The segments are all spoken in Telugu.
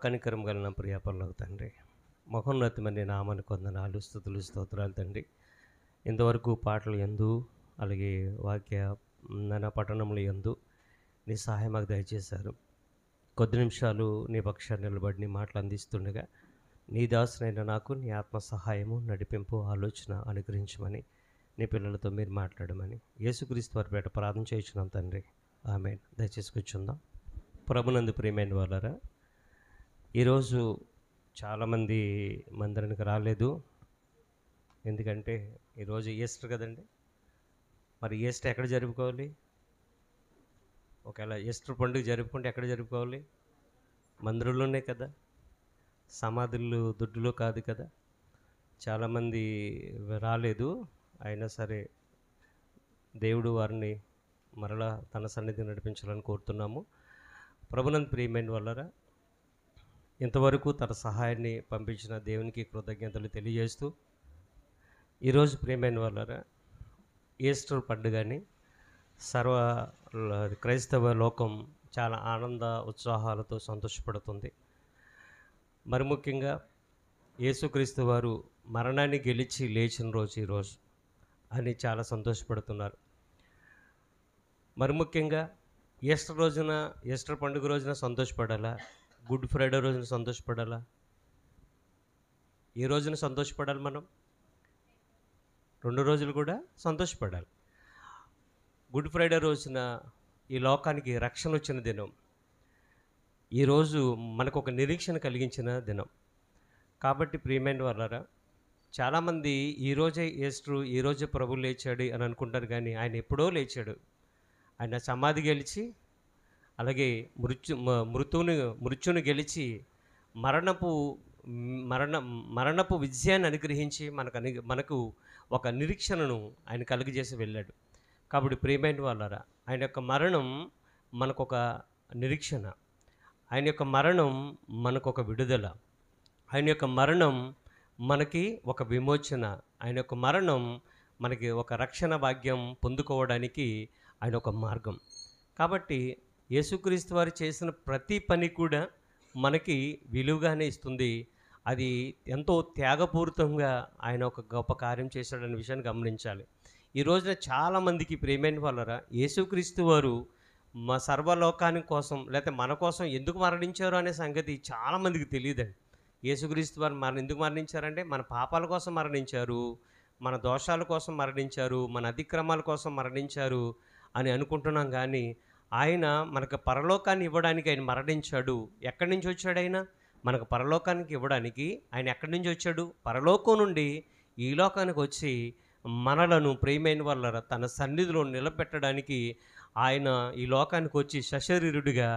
కనికరం కలిగిన ప్రియ పరలోక తండ్రి, మహోన్నతమైన నామానికి వందనాలు, స్తుతులు, స్తోత్రాలు తండ్రి. ఇంతవరకు పాటలు యందు అలాగే వాక్య పఠనములు యందు నీ సహాయం మాకు దయచేశారు. కొద్ది నిమిషాలు నీ పక్షాన్ని నిలబడి నీ మాటలు అందిస్తుండగా నీ దాసునైన నాకు నీ ఆత్మ సహాయము, నడిపింపు, ఆలోచన అనుగ్రహించమని నీ పిల్లలతో మీరు మాట్లాడమని యేసుక్రీస్తు వారి పేట ప్రార్థన చేయించున్నాం తండ్రి. ఆమేన్. దయచేసి కూర్చుందాం. ప్రభునందు ప్రియమైన వాళ్ళారా, ఈరోజు చాలామంది మందిరానికి రాలేదు. ఎందుకంటే ఈరోజు ఈస్టర్ కదండి. మరి ఈస్టర్ ఎక్కడ జరుపుకోవాలి? ఒకవేళ ఈస్టర్ పండుగ జరుపుకుంటే ఎక్కడ జరుపుకోవాలి? మందిరంలోనే కదా, సమాధులు దొడ్డులో కాదు కదా. చాలామంది రాలేదు. అయినా సరే దేవుడు వారిని మరలా తన సన్నిధిని నడిపించాలని కోరుతున్నాము. ప్రభునందు ప్రియమైన వాళ్ళారా, ఇంతవరకు తన సహాయాన్ని పంపించిన దేవునికి కృతజ్ఞతలు తెలియజేస్తూ, ఈరోజు ప్రియమైన వాళ్ళారా, ఈస్టర్ పండుగని సర్వ క్రైస్తవ లోకం చాలా ఆనంద ఉత్సాహాలతో సంతోషపడుతుంది. మరి ముఖ్యంగా యేసుక్రీస్తు వారు మరణాన్ని గెలిచి లేచిన రోజు ఈరోజు అని చాలా సంతోషపడుతున్నారు. మరి ముఖ్యంగా ఈస్టర్ పండుగ రోజున సంతోషపడాలా? గుడ్ ఫ్రైడే రోజున సంతోషపడాలా? ఈ రోజున సంతోషపడాలి. మనం 2 రోజులు కూడా సంతోషపడాలి. గుడ్ ఫ్రైడే రోజున ఈ లోకానికి రక్షణ వచ్చిన దినం. ఈరోజు మనకు ఒక నిరీక్షణ కలిగించిన దినం. కాబట్టి ప్రియమైన వాళ్ళారా, చాలామంది ఈరోజే ఈస్టర్, ఈరోజే ప్రభు లేచాడు అని అనుకుంటారు. కానీ ఆయన ఎప్పుడో లేచాడు. ఆయన సమాధి గెలిచి అలాగే మృత్యుని గెలిచి మరణపు విజయాన్ని అనుగ్రహించి మనకు ఒక నిరీక్షణను ఆయన కలుగజేసి వెళ్ళాడు. కాబట్టి ప్రియమైన వాళ్ళారా, ఆయన యొక్క మరణం మనకొక నిరీక్షణ, ఆయన యొక్క మరణం మనకొక విడుదల, ఆయన యొక్క మరణం మనకి ఒక విమోచన, ఆయన యొక్క మరణం మనకి ఒక రక్షణ భాగ్యం పొందుకోవడానికి ఆయన ఒక మార్గం. కాబట్టి యేసుక్రీస్తు వారు చేసిన ప్రతి పని కూడా మనకి విలువగానే ఇస్తుంది. అది ఎంతో త్యాగపూరితంగా ఆయన ఒక గొప్ప కార్యం చేశాడనే విషయాన్ని గమనించాలి. ఈ రోజున చాలామందికి ప్రియమైన వాళ్ళరా, యేసుక్రీస్తు వారు మా సర్వలోకాని కోసం లేకపోతే మన కోసం ఎందుకు మరణించారు అనే సంగతి చాలామందికి తెలియదండి. యేసుక్రీస్తు వారు ఎందుకు మరణించారంటే మన పాపాల కోసం మరణించారు, మన దోషాల కోసం మరణించారు, మన అతిక్రమాల కోసం మరణించారు అని అనుకుంటున్నాం. కానీ ఆయన మనకు పరలోకాన్ని ఇవ్వడానికి ఆయన మరణించాడు. ఎక్కడి నుంచి వచ్చాడు ఆయన? మనకు పరలోకానికి ఇవ్వడానికి ఆయన ఎక్కడి నుంచి వచ్చాడు? పరలోకం నుండి ఈ లోకానికి వచ్చి మనలను ప్రియమైన వాళ్ళ తన సన్నిధిలో నిలబెట్టడానికి ఆయన ఈ లోకానికి వచ్చి సశరీరుడిగా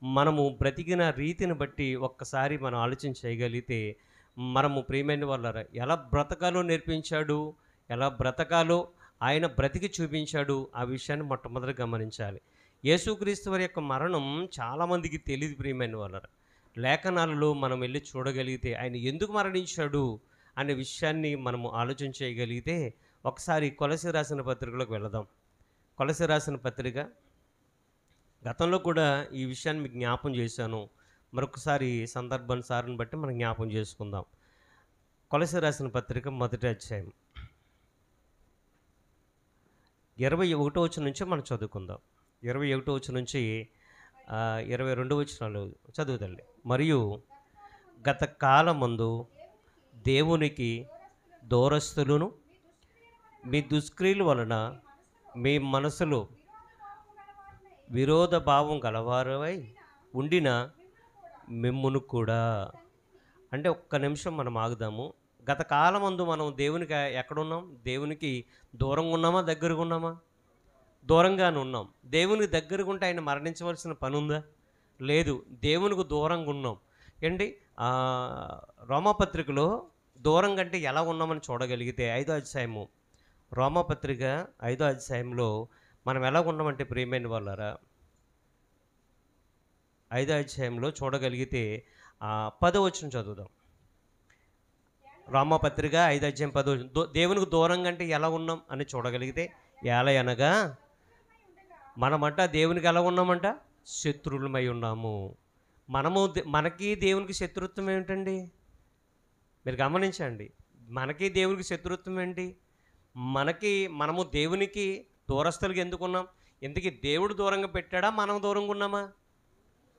మనము బ్రతికిన రీతిని బట్టి ఒక్కసారి మనం ఆలోచన చేయగలిగితే మనము ప్రియమైన వాళ్ళ ఎలా బ్రతకాలో నేర్పించాడు, ఎలా బ్రతకాలో ఆయన బ్రతికి చూపించాడు. ఆ విషయాన్ని మొట్టమొదటి గమనించాలి. యేసుక్రీస్తు వారి యొక్క మరణం చాలామందికి తెలియదు ప్రియమైన వాళ్ళ. లేఖనాలలో మనం వెళ్ళి చూడగలిగితే ఆయన ఎందుకు మరణించాడు అనే విషయాన్ని మనము ఆలోచన చేయగలిగితే ఒకసారి కొలస్సీ రాసిన పత్రికలోకి వెళదాం. కొలస్సీ రాసిన పత్రిక, గతంలో కూడా ఈ విషయాన్ని మీకు జ్ఞాపం చేశాను. మరొకసారి సందర్భానుసారం బట్టి మనం జ్ఞాపం చేసుకుందాం. కొలస్సీ రాసిన పత్రిక 1వ అధ్యాయం 21వ వచనం నుంచి మనం చదువుకుందాం. 21వ వచనం నుంచి 22వ వచనాలు చదువుతండి. మరియు గత కాలమందు దేవునికి దూరస్తులను మీ దుష్క్రియల వలన మీ మనసులో విరోధ భావం గలవారై ఉండిన మిమ్మును కూడా. అంటే ఒక్క నిమిషం మనం ఆగుదాము. గత కాలమందు మనం దేవునికి ఎక్కడున్నాం? దేవునికి దూరంగా ఉన్నామా, దగ్గరగా ఉన్నామా? దూరంగానే ఉన్నాం. దేవునికి దగ్గరగా ఉంటే ఆయన మరణించవలసిన పని ఉందా? లేదు. దేవునికి దూరంగా ఉన్నాం. ఏంటి రోమాపత్రికలో దూరంగా అంటే ఎలా ఉన్నామని చూడగలిగితే 5వ అధ్యాయము, రోమాపత్రిక 5వ అధ్యాయంలో మనం ఎలా ఉన్నామంటే ప్రియమైన వాళ్ళారా, 5వ అధ్యాయంలో చూడగలిగితే 10వ వచనం చదువుదాం. రోమాపత్రిక 5వ అధ్యాయం 10వ వచనం. దేవునికి దూరంగా అంటే ఎలా ఉన్నాం అని చూడగలిగితే, ఎలా అనగా మనమంట దేవునికి ఎలా ఉన్నామంట? శత్రువులమై ఉన్నాము. మనకి దేవునికి శత్రుత్వం ఏమిటండి? మీరు గమనించండి. మనకి దేవునికి శత్రుత్వం ఏంటి? మనము దేవునికి దూరస్తులుగా ఎందుకున్నాం? ఎందుకు దేవుడు దూరంగా పెట్టాడా? మనం దూరంగా ఉన్నామా?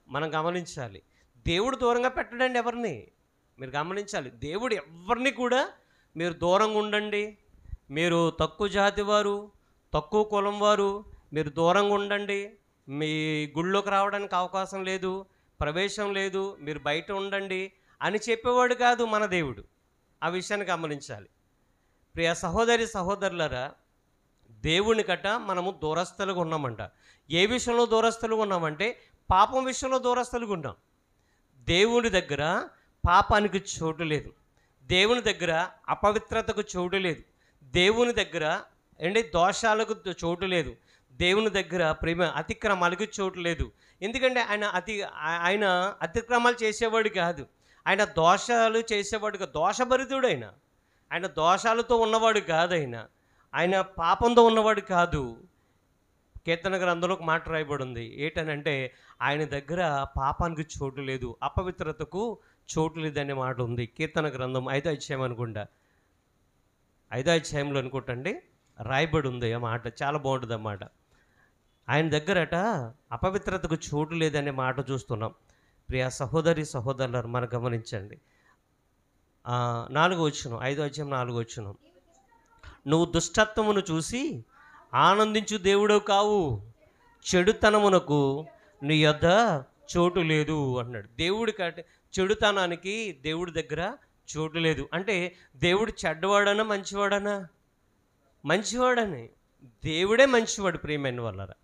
మనం గమనించాలి. దేవుడు దూరంగా పెట్టడండి ఎవరిని. మీరు గమనించాలి. దేవుడు ఎవరిని కూడా మీరు దూరంగా ఉండండి, మీరు తక్కువ జాతి వారు, తక్కువ కులం వారు, మీరు దూరంగా ఉండండి, మీ గుళ్ళోకి రావడానికి అవకాశం లేదు, ప్రవేశం లేదు, మీరు బయట ఉండండి అని చెప్పేవాడు కాదు మన దేవుడు. ఆ విషయాన్ని గమనించాలి. ప్రియ సహోదరి సహోదరులారా, దేవుని కట్ట మనము దూరస్తులుగా ఉన్నామంట. ఏ విషయంలో దూరస్తులుగా ఉన్నామంటే పాపం విషయంలో దూరస్తులుగా ఉన్నాం. దేవుని దగ్గర పాపానికి చోటు లేదు, దేవుని దగ్గర అపవిత్రతకు చోటు లేదు, దేవుని దగ్గర దోషాలకు చోటు లేదు, దేవుని దగ్గర అతిక్రమాలకు చోటు లేదు. ఎందుకంటే ఆయన అతిక్రమాలు చేసేవాడు కాదు, ఆయన దోషాలు చేసేవాడు కాదు, దోషభరితుడు ఆయన దోషాలతో ఉన్నవాడు కాదు, ఆయన పాపంతో ఉన్నవాడు కాదు. కీర్తన గ్రంథంలో ఒక మాట రాయబడి ఉంది. ఏంటనంటే ఆయన దగ్గర పాపానికి చోటు లేదు, అపవిత్రతకు చోటు లేదనే మాట ఉంది. కీర్తన గ్రంథం 5వ అధ్యాయం అనుకుంటా, 5వ అధ్యాయంలో అనుకుంటండి రాయబడి ఉంది ఆ మాట. చాలా బాగుంటుంది అన్నమాట. ఆయన దగ్గరట అపవిత్రతకు చోటు లేదనే మాట చూస్తున్నాం. ప్రియ సహోదరి సహోదరులారు, మనం గమనించండి. 4వ వచనం, 5వ అధ్యాయం 4వ వచనం, నువ్వు దుష్టత్వమును చూసి ఆనందించు దేవుడవు కావు, చెడుతనమునకు నీ యొద్ద చోటు లేదు అన్నాడు. చెడుతనానికి దేవుడి దగ్గర చోటు లేదు. అంటే దేవుడు చెడ్డవాడనా మంచివాడనా? మంచివాడని. దేవుడే మంచివాడు ప్రియమైన వాళ్ళరా.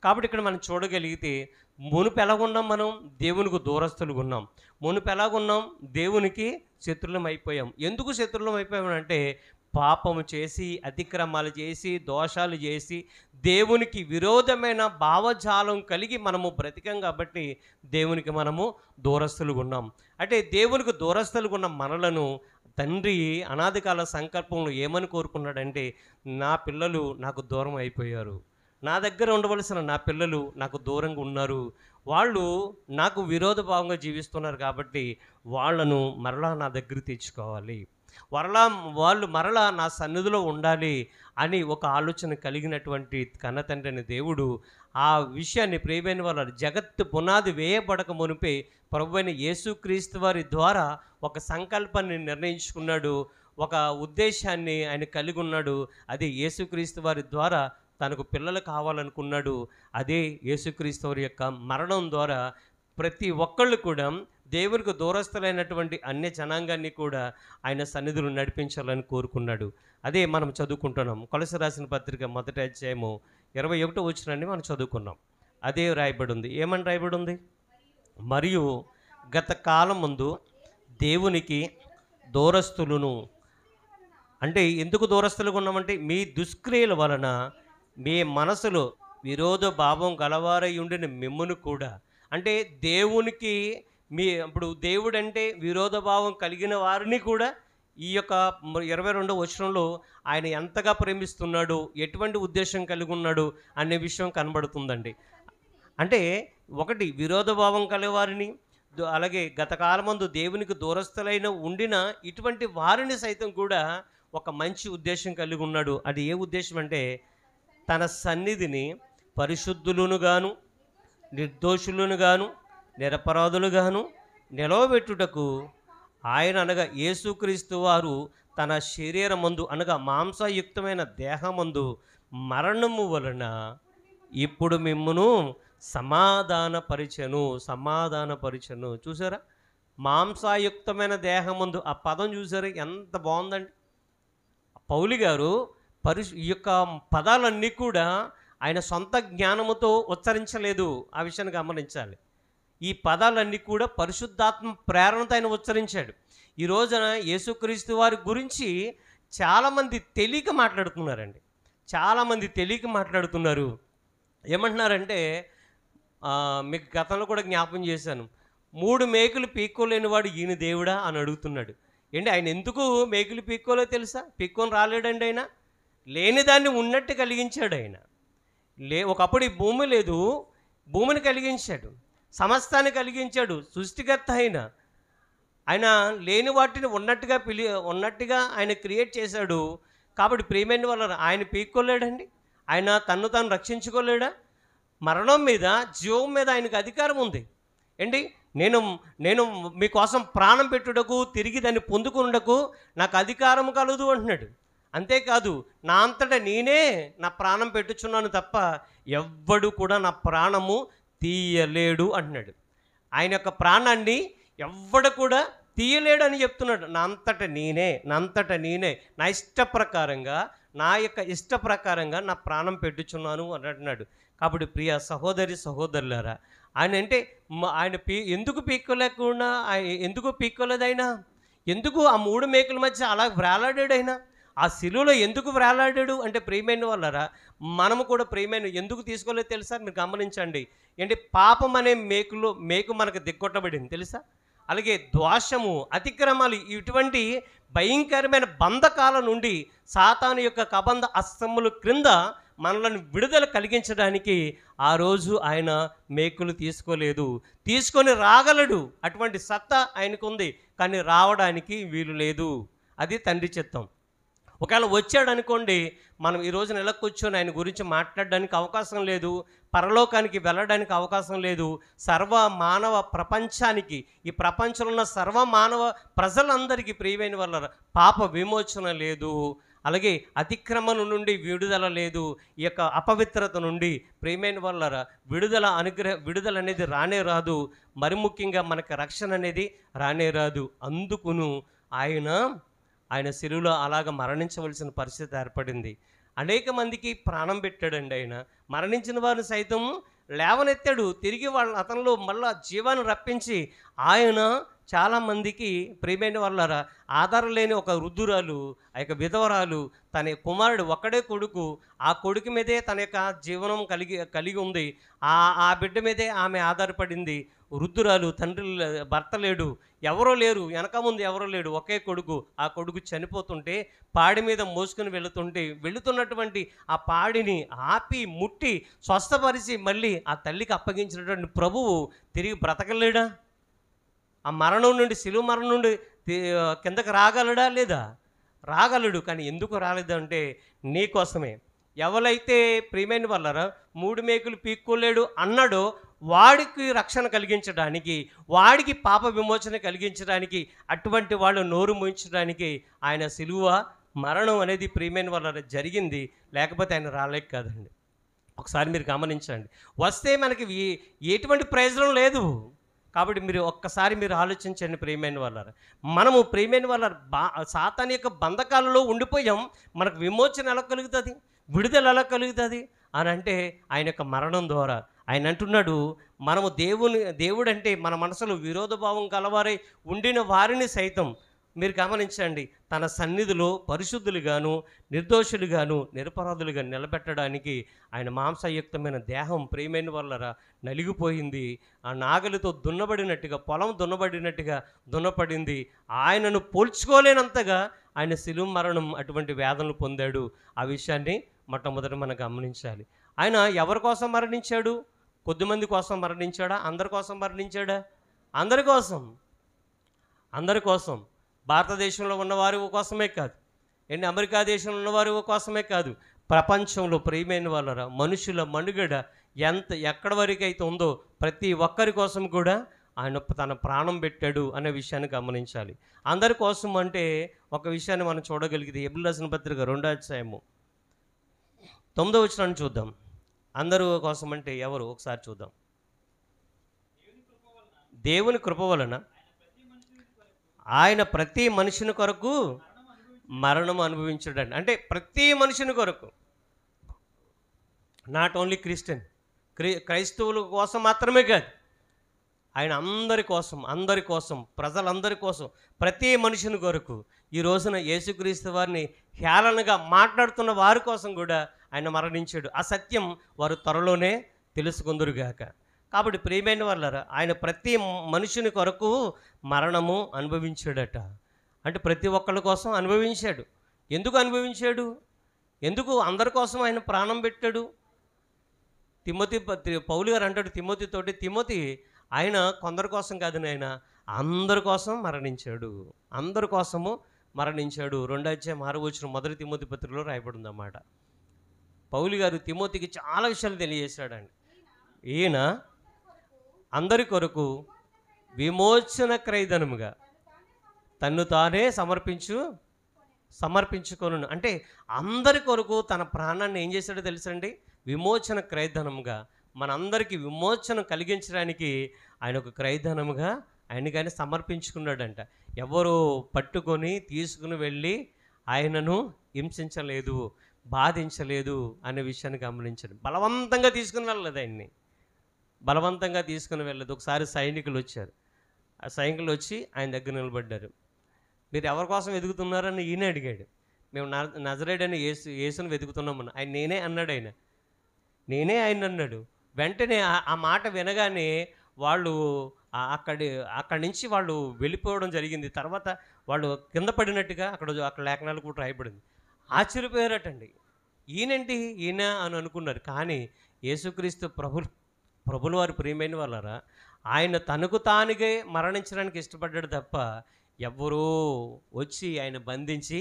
కాబట్టి ఇక్కడ మనం చూడగలిగితే మునుపు ఎలాగున్నాం? మనం దేవునికి దూరస్తులుగా ఉన్నాం. మునుపు ఎలాగున్నాం? దేవునికి శత్రులం అయిపోయాం. ఎందుకు శత్రులం అయిపోయామంటే పాపము చేసి, అతిక్రమాలు చేసి, దోషాలు చేసి, దేవునికి విరోధమైన భావజాలం కలిగి మనము బ్రతికాం కాబట్టి దేవునికి మనము దూరస్తులుగా ఉన్నాం. అంటే దేవునికి దూరస్తులుగా ఉన్న మనలను తండ్రి అనాదికాల సంకల్పంలో ఏమని కోరుకున్నాడంటే, నా పిల్లలు నాకు దూరం అయిపోయారు, నా దగ్గర ఉండవలసిన నా పిల్లలు నాకు దూరంగా ఉన్నారు, వాళ్ళు నాకు విరోధ భావంగా జీవిస్తున్నారు కాబట్టి వాళ్ళను మరలా నా దగ్గర తెచ్చుకోవాలి, వాళ్ళు మరలా నా సన్నిధిలో ఉండాలి అని ఒక ఆలోచన కలిగినటువంటి కన్నతండ్రి అనే దేవుడు ఆ విషయాన్ని ప్రియమైన వాళ్ళ జగత్తు పునాది వేయబడక మునిపే ప్రభువైన యేసుక్రీస్తు వారి ద్వారా ఒక సంకల్పాన్ని నిర్ణయించుకున్నాడు, ఒక ఉద్దేశాన్ని ఆయన కలిగి ఉన్నాడు. అదే యేసుక్రీస్తు వారి ద్వారా తనకు పిల్లలు కావాలనుకున్నాడు. అదే యేసుక్రీస్తు వారి యొక్క మరణం ద్వారా ప్రతి ఒక్కళ్ళు కూడా దేవునికి దూరస్తులైనటువంటి అన్య జనాంగాన్ని కూడా ఆయన సన్నిధిలో నడిపించాలని కోరుకున్నాడు. అదే మనం చదువుకుంటున్నాం. కొలస్సీ రాసిన పత్రిక 1వ అధ్యాయము 21వ వచనాన్ని మనం చదువుకున్నాం. అదే రాయబడి ఉంది. ఏమని రాయబడి ఉంది? మరియు గత కాలం ముందు దేవునికి దూరస్తులను, అంటే ఎందుకు దూరస్తులుగా ఉన్నామంటే మీ దుష్క్రియల వలన మీ మనసులో విరోధ భావం గలవారై ఉండిన మిమ్మును కూడా, అంటే దేవునికి ఇప్పుడు దేవుడు అంటే విరోధ భావం కలిగిన వారిని కూడా ఈ యొక్క 22వ వచనంలో ఆయన ఎంతగా ప్రేమిస్తున్నాడు, ఎటువంటి ఉద్దేశం కలిగి ఉన్నాడు అనే విషయం కనబడుతుందండి. అంటే ఒకటి విరోధ భావం కలిగిన, అలాగే గతకాలమందు దేవునికి దూరస్తులైన ఉండిన ఇటువంటి వారిని సైతం కూడా ఒక మంచి ఉద్దేశం కలిగి ఉన్నాడు. అది ఏ ఉద్దేశం అంటే తన సన్నిధిని పరిశుద్ధులను గాను, నిర్దోషులను గాను, నిరపరాధులు గాను నిలవబెట్టుటకు ఆయన అనగా యేసుక్రీస్తు వారు తన శరీరమందు అనగా మాంసయుక్తమైన దేహమందు మరణము వలన ఇప్పుడు మిమ్మును సమాధానపరిచెను. చూసారా? మాంసయుక్తమైన దేహమందు, ఆ పదం చూసారా ఎంత బాగుందండి. పౌలు గారు ఈ యొక్క పదాలన్నీ కూడా ఆయన సొంత జ్ఞానముతో ఉచ్చరించలేదు. ఆ విషయాన్ని గమనించాలి. ఈ పదాలన్నీ కూడా పరిశుద్ధాత్మ ప్రేరణతో ఆయన ఉచ్చరించాడు. ఈ రోజున యేసుక్రీస్తు వారి గురించి చాలామంది తెలియక మాట్లాడుతున్నారండి. చాలామంది తెలియక మాట్లాడుతున్నారు. ఏమంటున్నారంటే, మీకు గతంలో కూడా జ్ఞాపం చేశాను, 3 మేకులు పీక్కోలేని వాడు ఈయన దేవుడా అని అడుగుతున్నాడు. ఆయన ఎందుకు మేకులు పీక్కోలో తెలుసా? పీక్కొని రాలేడండి. ఆయన లేని దాన్ని ఉన్నట్టు కలిగించాడు. ఆయన ఒకప్పుడు ఈ భూమి లేదు, భూమిని కలిగించాడు. సమస్తాన్ని కలిగించాడు. సృష్టికర్త ఆయన లేని వాటిని ఉన్నట్టుగా ఆయన క్రియేట్ చేశాడు. కాబట్టి ప్రియమైన వాళ్ళ ఆయన పీక్కోలేడండి? ఆయన తన్ను తాను రక్షించుకోలేడా? మరణం మీద జీవం మీద ఆయనకు అధికారం ఉంది ఏంటి. నేను నేను మీకోసం ప్రాణం పెట్టుటకు తిరిగి దాన్ని పొందుకున్నటకు నాకు అధికారం కలదు అంటున్నాడు. అంతేకాదు నా అంతటా నేనే నా ప్రాణం పెట్టుచున్నాను తప్ప ఎవ్వడు కూడా నా ప్రాణము తీయలేడు అంటున్నాడు. ఆయన యొక్క ప్రాణాన్ని ఎవ్వడు కూడా తీయలేడు అని చెప్తున్నాడు. నా అంతటా నేనే నా ఇష్ట ప్రకారంగా నా ప్రాణం పెట్టుచున్నాను అని అంటున్నాడు. కాబట్టి ప్రియ సహోదరి సహోదరులారా, ఆయన అంటే ఆయన ఎందుకు పీక్కోలేదు ఆయన? ఎందుకు ఆ 3 మేకుల మధ్య అలా వేలాడాడు ఆయన? ఆ శిలువలో ఎందుకు వేలాడాడు అంటే ప్రియమైన వాళ్ళరా, మనము కూడా ప్రియమైన ఎందుకు తీసుకోలేదు తెలుసా? మీరు గమనించండి. ఏంటి, పాపం అనే మేకు మనకు దిగ్గొట్టబడింది తెలుసా? అలాగే దోషము, అతిక్రమాలు, ఇటువంటి భయంకరమైన బంధకాల నుండి సాతాను యొక్క కబంధ అస్తముల క్రింద మనలను విడుదల కలిగించడానికి ఆ రోజు ఆయన మేకులు తీసుకోలేదు. తీసుకొని రాగలడు, అటువంటి సత్తా ఆయనకు ఉంది, కానీ రావడానికి వీలు లేదు. అది తండ్రి చిత్తం. ఒకవేళ వచ్చాడు అనుకోండి, మనం ఈ రోజున ఎలా కూర్చొని ఆయన గురించి మాట్లాడడానికి అవకాశం లేదు, పరలోకానికి వెళ్ళడానికి అవకాశం లేదు. సర్వ మానవ ప్రపంచానికి, ఈ ప్రపంచంలో ఉన్న సర్వ మానవ ప్రజలందరికీ ప్రియమైన వల్ల పాప విమోచన లేదు, అలాగే అతిక్రమణ నుండి విడుదల లేదు, ఈ యొక్క అపవిత్రత నుండి ప్రియమైన వల్ల విడుదల అనేది రానే రాదు. మరి ముఖ్యంగా మనకు రక్షణ అనేది రానే రాదు. అందుకును ఆయన శిలువలో అలాగ మరణించవలసిన పరిస్థితి ఏర్పడింది. అనేక మందికి ప్రాణం పెట్టాడండి. ఆయన మరణించిన వారిని సైతం లేవనెత్తాడు, తిరిగి అతనిలో మళ్ళా జీవాన్ని రప్పించి ఆయన చాలామందికి ప్రియమైన వాళ్ళరా, ఆధారం లేని ఒక వృద్ధురాలు, ఆ యొక్క విధవరాలు, తన కుమారుడు ఒక్కడే కొడుకు, ఆ కొడుకు మీదే తన యొక్క జీవనం కలిగి ఉంది, ఆ బిడ్డ మీదే ఆమె ఆధారపడింది. వృద్ధురాలు, తండ్రి భర్త లేడు, ఎవరో లేరు, వెనక ముందు ఎవరో లేడు, ఒకే కొడుకు. ఆ కొడుకు చనిపోతుంటే పాడి మీద మోసుకుని వెళుతున్నటువంటి ఆ పాడిని ఆపి ముట్టి స్వస్థపరిచి మళ్ళీ ఆ తల్లికి అప్పగించినటువంటి ప్రభువు తిరిగి బ్రతకలేడా? ఆ మరణం నుండి, శిలువ మరణం నుండి కిందకి రాగలడా? లేదా? రాగలడు. కానీ ఎందుకు రాలేదంటే నీకోసమే. ఎవరైతే ప్రియమైన వాళ్ళరా 3 మేకులు పీక్కోలేడు అన్నాడో వాడికి రక్షణ కలిగించడానికి, వాడికి పాప విమోచన కలిగించడానికి, అటువంటి వాళ్ళు నోరు మూయించడానికి ఆయన శిలువ మరణం అనేది ప్రియమైన వాళ్ళ జరిగింది. లేకపోతే ఆయన రాలేక కాదండి. ఒకసారి మీరు గమనించండి. వస్తే మనకి ఎటువంటి ప్రయోజనం లేదు. కాబట్టి ఒక్కసారి మీరు ఆలోచించండి ప్రియమైన వాళ్ళారా. మనము ప్రియమైన వాళ్ళ సాతాను యొక్క బంధకాలలో ఉండిపోయాం. మనకు విమోచన ఎలా కలుగుతుంది, విడుదల ఎలా కలుగుతుంది అని అంటే ఆయన యొక్క మరణం ద్వారా. ఆయన అంటున్నాడు, మనము దేవుడంటే మన మనసులో విరోధభావం కలవారై ఉండిన వారిని సైతం మీరు గమనించండి, తన సన్నిధిలో పరిశుద్ధులుగాను, నిర్దోషులుగాను, నిరపరాధులుగా నిలబెట్టడానికి ఆయన మాంసయుక్తమైన దేహం ప్రియమైన వల్లరా నలిగిపోయింది. ఆ నాగలితో దున్నబడినట్టుగా, పొలం దున్నబడినట్టుగా దున్నపడింది. ఆయనను పోల్చుకోలేనంతగా ఆయన శిలువ మరణం అటువంటి వేదనలు పొందాడు. ఆ విషయాన్ని మొట్టమొదట మనం గమనించాలి. ఆయన ఎవరి కోసం మరణించాడు? కొద్దిమంది కోసం మరణించాడా? అందరి కోసం మరణించాడా? అందరి కోసం. భారతదేశంలో ఉన్నవారి కోసమే కాదు, అమెరికా దేశంలో ఉన్నవారి కోసమే కాదు, ప్రపంచంలో ప్రియమైన వాళ్ళరా మనుషుల మనుగడ ఎక్కడి వరకు అయితే ఉందో ప్రతి ఒక్కరి కోసం కూడా ఆయన తన ప్రాణం పెట్టాడు అనే విషయాన్ని గమనించాలి. అందరి కోసం అంటే ఒక విషయాన్ని మనం చూడగలిగితే ఎబ్రిల్ రాసిన పత్రిక 2వ అధ్యాయము 9వ వచనాన్ని చూద్దాం. అందరూ కోసం అంటే ఎవరు ఒకసారి చూద్దాం. దేవుని కృప వలన ఆయన ప్రతి మనుషుని కొరకు మరణం అనుభవించడండి. అంటే ప్రతి మనుషుని కొరకు, నాట్ ఓన్లీ క్రైస్తవుల కోసం మాత్రమే కాదు, ఆయన అందరి కోసం ప్రజలందరి కోసం, ప్రతి మనుషుని కొరకు. ఈ రోజున యేసుక్రీస్తు వారిని హేళనగా మాట్లాడుతున్న వారి కోసం కూడా ఆయన మరణించాడు. ఆ సత్యం వారు త్వరలోనే తెలుసుకుందురుగాక. కాబట్టి ప్రియమైన వాళ్ళారా, ఆయన ప్రతి మనుషుని కొరకు మరణము అనుభవించాడట. అంటే ప్రతి ఒక్కళ్ళ కోసం అనుభవించాడు. ఎందుకు అనుభవించాడు? ఎందుకు అందరి కోసం ఆయన ప్రాణం పెట్టాడు? పౌలు గారు అంటాడు తిమోతితోటి, తిమోతి ఆయన కొందరి కోసం కాదు, ఆయన అందరి కోసం మరణించాడు. అందరి కోసము మరణించాడు. 2:6 మొదటి తిమోతి పత్రికలో రాయబడింది అన్నమాట. పౌలు గారు తిమోతికి చాలా విషయాలు తెలియజేశాడండి. ఈయన అందరి కొరకు విమోచన క్రయధనముగా తన్ను తానే సమర్పించుకొను. అంటే అందరి కొరకు తన ప్రాణాన్ని ఏం చేశాడో తెలుసండి? విమోచన క్రయధనముగా, మనందరికీ విమోచన కలిగించడానికి ఆయన ఒక క్రయధనముగా ఆయనకైనా సమర్పించుకున్నాడంట. ఎవరు పట్టుకొని తీసుకుని వెళ్ళి ఆయనను హింసించలేదు, బాధించలేదు అనే విషయాన్ని గమనించండి. బలవంతంగా తీసుకుని వెళ్ళలేదు, ఆయన్ని బలవంతంగా తీసుకుని వెళ్ళలేదు. ఒకసారి సైనికులు వచ్చారు. ఆ సైనికులు వచ్చి ఆయన దగ్గర నిలబడ్డారు. మీరు ఎవరి కోసం వెతుకుతున్నారని ఈయన అడిగాడు. మేము నజరేయుడైన యేసుని వెతుకుతున్నామని. ఆయన నేనే అన్నాడు. నేనే ఆయన అన్నాడు. వెంటనే ఆ మాట వినగానే వాళ్ళు అక్కడి నుంచి వాళ్ళు వెళ్ళిపోవడం జరిగింది. తర్వాత వాళ్ళు కింద పడినట్టుగా అక్కడ లేఖనాలు కూడా రాయబడింది. ఆశ్చర్యపోయారటండి. ఈయన అని అనుకున్నారు. కానీ యేసుక్రీస్తు ప్రభుల వారి ప్రియమైన వాళ్ళారా, ఆయన తనకు తానుగా మరణించడానికి ఇష్టపడ్డాడు తప్ప ఎవరో వచ్చి ఆయన బంధించి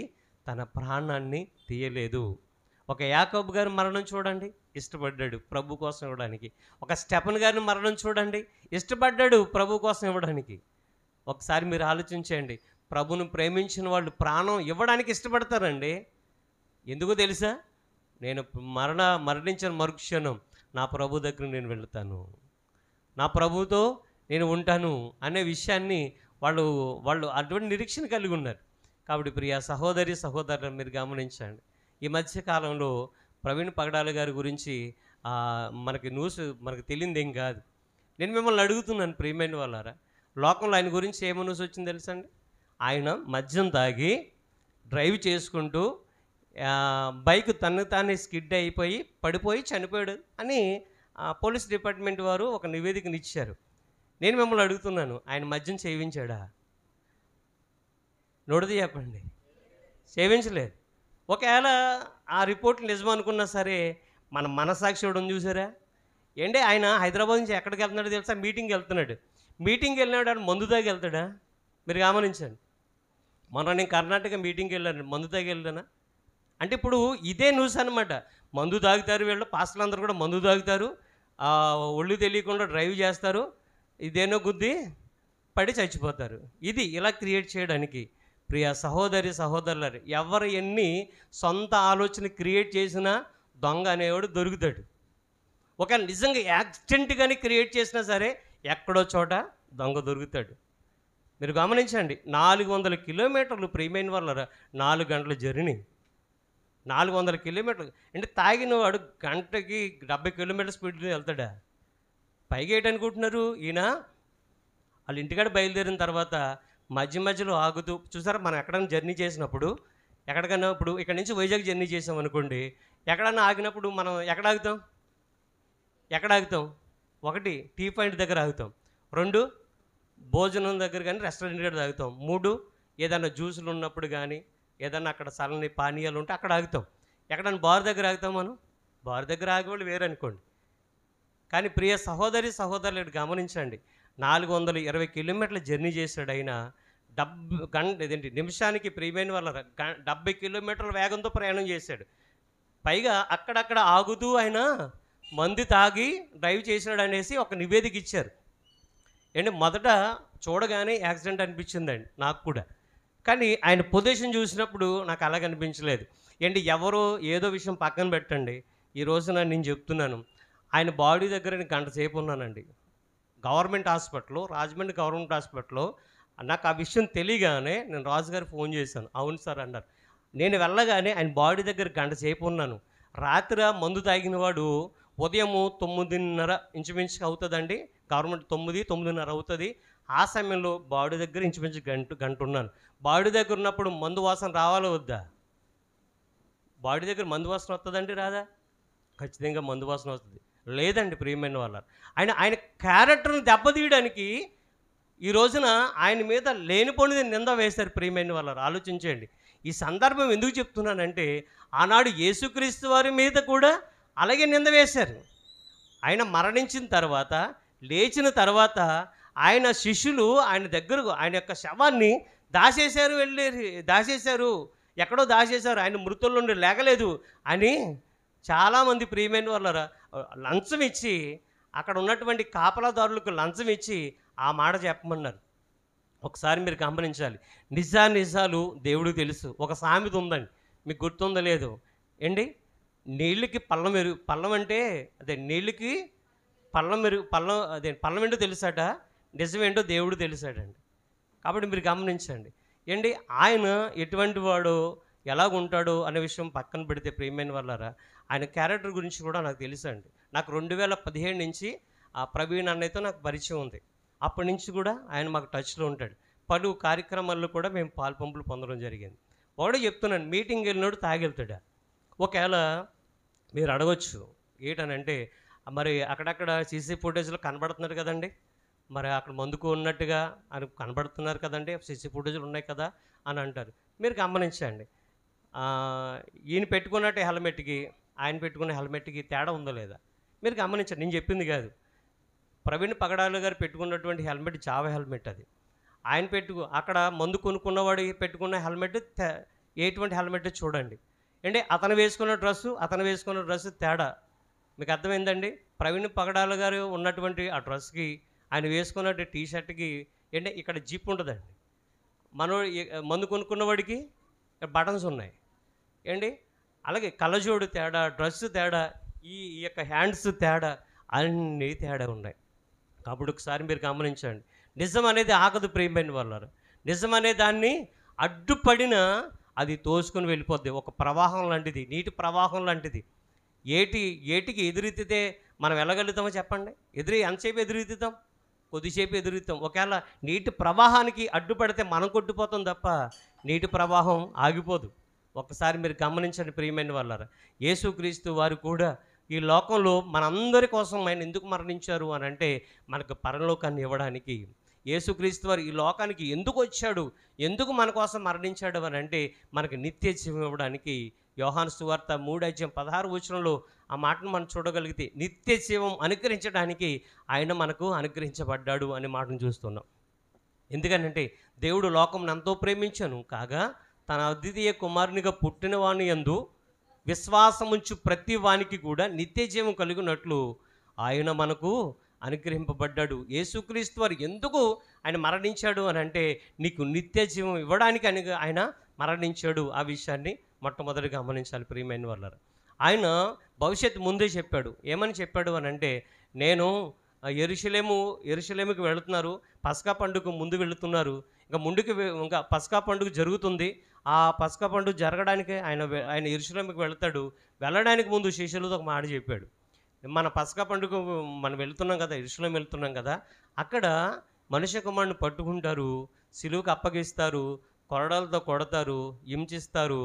తన ప్రాణాన్ని తీయలేదు. ఒక యాకోబు గారి మరణం చూడండి, ఇష్టపడ్డాడు ప్రభు కోసం ఇవ్వడానికి. ఒక స్టెఫన్ గారిని మరణం చూడండి, ఇష్టపడ్డాడు ప్రభు కోసం ఇవ్వడానికి. ఒకసారి మీరు ఆలోచించండి, ప్రభును ప్రేమించిన వాళ్ళు ప్రాణం ఇవ్వడానికి ఇష్టపడతారండి. ఎందుకో తెలుసా? నేను మరణించిన మరుక్షణం నా ప్రభు దగ్గర నేను వెళ్తాను, నా ప్రభుతో నేను ఉంటాను అనే విషయాన్ని వాళ్ళు అటువంటి నిరీక్షణ కలిగి ఉన్నారు. కాబట్టి ప్రియ సహోదరులను మీరు గమనించండి. ఈ మధ్యకాలంలో ప్రవీణ్ పగడాల గారి గురించి మనకు తెలియదు ఏం కాదు. నేను మిమ్మల్ని అడుగుతున్నాను ప్రియమైన వాళ్ళారా, లోకంలో ఆయన గురించి ఏమో న్యూస్ వచ్చింది తెలుసండి? ఆయన మద్యం తాగి డ్రైవ్ చేసుకుంటూ బైక్ తనకు తానే స్కిడ్ అయిపోయి పడిపోయి చనిపోయాడు అని పోలీస్ డిపార్ట్మెంట్ వారు ఒక నివేదికను ఇచ్చారు. నేను మిమ్మల్ని అడుగుతున్నాను, ఆయన మద్యం సేవించాడా? నోడిది చెప్పండి. సేవించలేదు. ఒకవేళ ఆ రిపోర్ట్లు నిజం అనుకున్నా సరే, మన మనసాక్షి ఇవ్వడం చూసారా ఏంటి? ఆయన హైదరాబాద్ నుంచి ఎక్కడికి వెళ్తున్నాడో తెలుసా? మీటింగ్కి వెళ్తున్నాడు. మీటింగ్కి వెళ్ళినాడు, ఆయన మందు తాగి వెళ్తాడా? మీరు గమనించండి. మొన్న నేను కర్ణాటక మీటింగ్కి వెళ్ళాను, మందు తాగి వెళ్ళానా? అంటే ఇప్పుడు ఇదే న్యూస్ అనమాట. మందు తాగుతారు వీళ్ళు, పాస్టర్లు అందరూ కూడా మందు తాగుతారు, ఒళ్ళు తెలియకుండా డ్రైవ్ చేస్తారు, ఇదేనో గుద్ది పడి చచ్చిపోతారు. ఇది ఇలా క్రియేట్ చేయడానికి ప్రియ సహోదరులారు, ఎవరు ఎన్ని సొంత ఆలోచన క్రియేట్ చేసినా దొంగ అనేవాడు దొరుకుతాడు. ఒకవేళ నిజంగా యాక్సిడెంట్గానే క్రియేట్ చేసినా సరే ఎక్కడో చోట దొంగ దొరుకుతాడు. మీరు గమనించండి, 400 కిలోమీటర్లు ప్రియమైన వాళ్ళ 4 గంటల జర్నీ, 400 కిలోమీటర్లు అంటే తాగిన వాడు గంటకి 70 కిలోమీటర్ స్పీడ్లో వెళ్తాడా? పైగా ఏంటనుకుంటున్నారు ఈయన? వాళ్ళు ఇంటికాడ బయలుదేరిన తర్వాత మధ్యలో ఆగుతూ చూసారా, మనం ఎక్కడైనా జర్నీ చేసినప్పుడు ఎక్కడికైనా ఇప్పుడు ఇక్కడ నుంచి వైజాగ్ జర్నీ చేసాం అనుకోండి, ఎక్కడన్నా ఆగినప్పుడు మనం ఎక్కడ ఆగుతాం? 1 టీ పాయింట్ దగ్గర ఆగుతాం, 2 భోజనం దగ్గర కానీ రెస్టారెంట్ దగ్గర ఆగుతాం, 3 ఏదైనా జ్యూసులు ఉన్నప్పుడు కానీ ఏదన్నా అక్కడ చల్లని పానీయాలు ఉంటే అక్కడ ఆగుతాం. ఎక్కడన్నా బార్ దగ్గర ఆగుతాం. మనం బార్ దగ్గర ఆగేవాళ్ళు వేరు అనుకోండి. కానీ ప్రియ సహోదరులు గమనించండి, 420 కిలోమీటర్ల జర్నీ చేశాడు ఆయన. నిమిషానికి ప్రియమైన వాళ్ళ 70 కిలోమీటర్ల వేగంతో ప్రయాణం చేశాడు. పైగా అక్కడక్కడ ఆగుతూ ఆయన మందు తాగి డ్రైవ్ చేశాడు అనేసి ఒక నివేదిక ఇచ్చారు. ఏంటి మొదట చూడగానే యాక్సిడెంట్ అనిపించిందండి నాకు కూడా. కానీ ఆయన పొజిషన్ చూసినప్పుడు నాకు అలాగ అనిపించలేదు. ఏంటి ఎవరో ఏదో విషయం పక్కన పెట్టండి, ఈ రోజున నేను చెప్తున్నాను, ఆయన బాడీ దగ్గర నేను గంట సేపు ఉన్నానండి గవర్నమెంట్ హాస్పిటల్లో, రాజమండ్రి గవర్నమెంట్ హాస్పిటల్లో. నాకు ఆ విషయం తెలియగానే నేను రాజుగారికి ఫోన్ చేశాను. అవును సార్ అన్నారు. నేను వెళ్ళగానే ఆయన బాడీ దగ్గర గంట సేపు ఉన్నాను. రాత్రి మందు తాగిన వాడు ఉదయం 9:30 ఇంచుమించుగా అవుతుందండి, గవర్నమెంట్ 9:30 అవుతుంది. ఆ సమయంలో బాడీ దగ్గర ఇంచుమించు గంట ఉన్నాను. బాడీ దగ్గర ఉన్నప్పుడు మందు వాసన రావాలా వద్దా? బాడీ దగ్గర మందు వాసన వస్తుందండి, రాదా? ఖచ్చితంగా మందు వాసన వస్తుంది. లేదండి ప్రియమైన వాళ్ళ, ఆయన క్యారెక్టర్ని దెబ్బతీయడానికి ఈ రోజున ఆయన మీద లేనిపోనిది నింద వేశారు ప్రియమైన వాళ్ళ. ఆలోచించండి. ఈ సందర్భం ఎందుకు చెప్తున్నానంటే, ఆనాడు యేసుక్రీస్తు వారి మీద కూడా అలాగే నింద వేశారు. ఆయన మరణించిన తర్వాత లేచిన తర్వాత ఆయన శిష్యులు ఆయన దగ్గరకు ఆయన యొక్క శవాన్ని దాచేశారు, ఎక్కడో దాచేశారు, ఆయన మృతుల నుండి లేగలేదు అని చాలామంది ప్రియమైన వాళ్ళరా లంచం ఇచ్చి, అక్కడ ఉన్నటువంటి కాపలాదారులకు లంచం ఇచ్చి ఆ మాట చెప్పమన్నారు. ఒకసారి మీరు గమనించాలి, నిజాలు దేవుడికి తెలుసు. ఒక సామెత ఉందండి, మీకు గుర్తుందో లేదు ఏంటి, నీళ్ళకి పళ్ళం అంటే అదే నీళ్ళకి పళ్ళం ఏంటో తెలుసాట, నిజమేంటో దేవుడు తెలుసాడండి. కాబట్టి మీరు గమనించండి ఏంటి, ఆయన ఎటువంటి వాడో ఎలాగుంటాడో అనే విషయం పక్కన పెడితే ప్రియమైన వాళ్ళారా, ఆయన క్యారెక్టర్ గురించి కూడా నాకు తెలుసు అండి. నాకు 2017 నుంచి ఆ ప్రవీణ్ అన్నయ్యతో నాకు పరిచయం ఉంది. అప్పటి నుంచి కూడా ఆయన మాకు టచ్లో ఉంటాడు. పలు కార్యక్రమాల్లో కూడా మేము పాల్పంపులు పొందడం జరిగింది. ఒకటే చెప్తున్నాను, మీటింగ్ వెళ్ళినోడు తాగెళ్తాడా. ఒకవేళ మీరు అడగొచ్చు ఏంటనంటే, మరి అక్కడక్కడ సీసీ ఫుటేజ్లో కనబడుతున్నారు కదండి, మరి అక్కడ మందుకు ఉన్నట్టుగా అని కనబడుతున్నారు కదండి, సీసీ ఫుటేజ్లు ఉన్నాయి కదా అని అంటారు. మీరు గమనించండి, ఈయన పెట్టుకున్నట్టు హెల్మెట్కి ఆయన పెట్టుకున్న హెల్మెట్కి తేడా ఉందో లేదా మీరు గమనించండి. నేను చెప్పింది కాదు, ప్రవీణ్ పగడాలు గారు పెట్టుకున్నటువంటి హెల్మెట్ జావా హెల్మెట్ అది. ఆయన అక్కడ మందు కొనుక్కున్నవాడు పెట్టుకున్న హెల్మెట్ ఎటువంటి హెల్మెట్ చూడండి. అంటే అతను వేసుకున్న డ్రెస్సు తేడా మీకు అర్థమైందండి. ప్రవీణ్ పగడాలు గారు ఉన్నటువంటి ఆ డ్రెస్కి ఆయన వేసుకున్నట్టు టీ షర్ట్కి అంటే ఇక్కడ జిప్ ఉంటుందండి. మందు కొనుక్కున్నవాడికి బటన్స్ ఉన్నాయి ఏంటి, అలాగే కళ్ళజోడు తేడా, డ్రెస్సు తేడా, ఈ యొక్క హ్యాండ్స్ తేడా, అన్నీ తేడా ఉన్నాయి. కాబట్టి ఒకసారి మీరు గమనించండి, నిజం అనేది ఆగదు ప్రియమైన వాళ్ళారు. నిజం అనే దాన్ని అడ్డుపడిన అది తోసుకొని వెళ్ళిపోద్ది. ఒక ప్రవాహం లాంటిది, నీటి ప్రవాహం లాంటిది. ఏటికి ఎదురెత్తితే మనం వెళ్ళగలుగుతామో చెప్పండి? ఎంతసేపు ఎదురెత్తుతాం? కొద్దిసేపు ఎదురెత్తాం. ఒకవేళ నీటి ప్రవాహానికి అడ్డుపడితే మనం కొట్టుపోతాం తప్ప నీటి ప్రవాహం ఆగిపోదు. ఒకసారి మీరు గమనించండి ప్రియమైన వాళ్ళారా, యేసుక్రీస్తు వారు కూడా ఈ లోకంలో మనందరి కోసం ఆయన ఎందుకు మరణించారు అని అంటే, మనకు పరలోకాన్ని ఇవ్వడానికి. యేసుక్రీస్తు వారు ఈ లోకానికి ఎందుకు వచ్చాడు, ఎందుకు మన కోసం మరణించాడు అని అంటే, మనకు నిత్య జీవం ఇవ్వడానికి. యోహాను సువార్త 3:16 ఆ మాటను మనం చూడగలిగితే, నిత్య జీవం అనుగ్రహించడానికి ఆయన మనకు అనుగ్రహించబడ్డాడు అనే మాటను చూస్తున్నాం. ఎందుకనంటే, దేవుడు లోకం ఎంతో ప్రేమించను కాగా తన అద్వితీయ కుమారునిగా పుట్టిన వాని యందు విశ్వాసముంచు ప్రతి వానికి కూడా నిత్య జీవం కలిగినట్లు ఆయన మనకు అనుగ్రహింపబడ్డాడు. యేసుక్రీస్తు వారు ఎందుకు ఆయన మరణించాడు అని అంటే, నీకు నిత్య జీవం ఇవ్వడానికి ఆయన మరణించాడు. ఆ విషయాన్ని మొట్టమొదటిగా గమనించాలి ప్రియమైన వాళ్ళారా. ఆయన భవిష్యత్తు ముందే చెప్పాడు. ఏమని చెప్పాడు అని అంటే, నేను యెరూషలేముకి వెళుతున్నారు, పస్కా పండుగ ముందు వెళుతున్నారు, ఇంకా పస్కా పండుగ జరుగుతుంది. ఆ పస్కా పండుగ జరగడానికి ఆయన యెరూషలేముకి వెళ్తాడు. వెళ్ళడానికి ముందు శిష్యులతో ఒక మాట చెప్పాడు. మన పస్కా పండుగ మనం వెళ్తున్నాం కదా, యెరూషలేము వెళ్తున్నాం కదా, అక్కడ మనుష్య కుమారుని పట్టుకుంటారు, సిలువకు అప్పగిస్తారు, కొరడాలతో కొడతారు, హింసిస్తారు,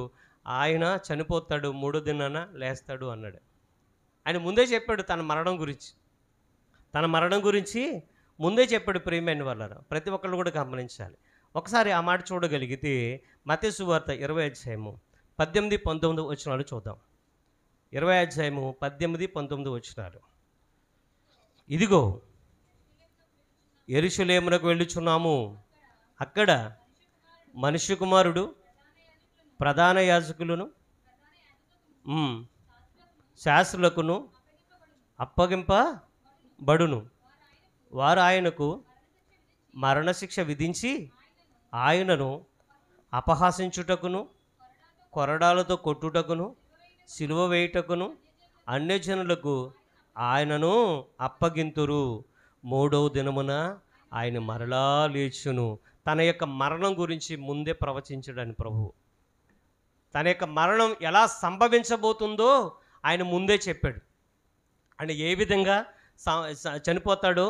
ఆయన చనిపోతాడు, 3వ దినాన లేస్తాడు అన్నాడు. ఆయన ముందే చెప్పాడు తన మరణం గురించి ముందే చెప్పాడు ప్రియమైన వాళ్ళారా. ప్రతి ఒక్కళ్ళు కూడా గమనించాలి. ఒకసారి ఆ మాట చూడగలిగితే మత్తయి సువార్త 20:18-19 చూద్దాం. 20:18-19 ఇదిగో యెరూషలేమునకు వెళ్ళుచున్నాము, అక్కడ మనుష్య కుమారుడు ప్రధాన యాజకులను శాస్త్రులకును అప్పగింపబడును. వారు ఆయనకు మరణశిక్ష విధించి ఆయనను అపహాసించుటకును, కొరడాలతో కొట్టుటకును, సిలువ వేయుటకును అన్యజనులకు ఆయనను అప్పగింతురు. 3వ దినమున ఆయన మరలా లేచును. తన యొక్క మరణం గురించి ముందే ప్రవచించడని ప్రభువు. తన యొక్క మరణం ఎలా సంభవించబోతుందో ఆయన ముందే చెప్పాడు. ఆయన ఏ విధంగా చనిపోతాడో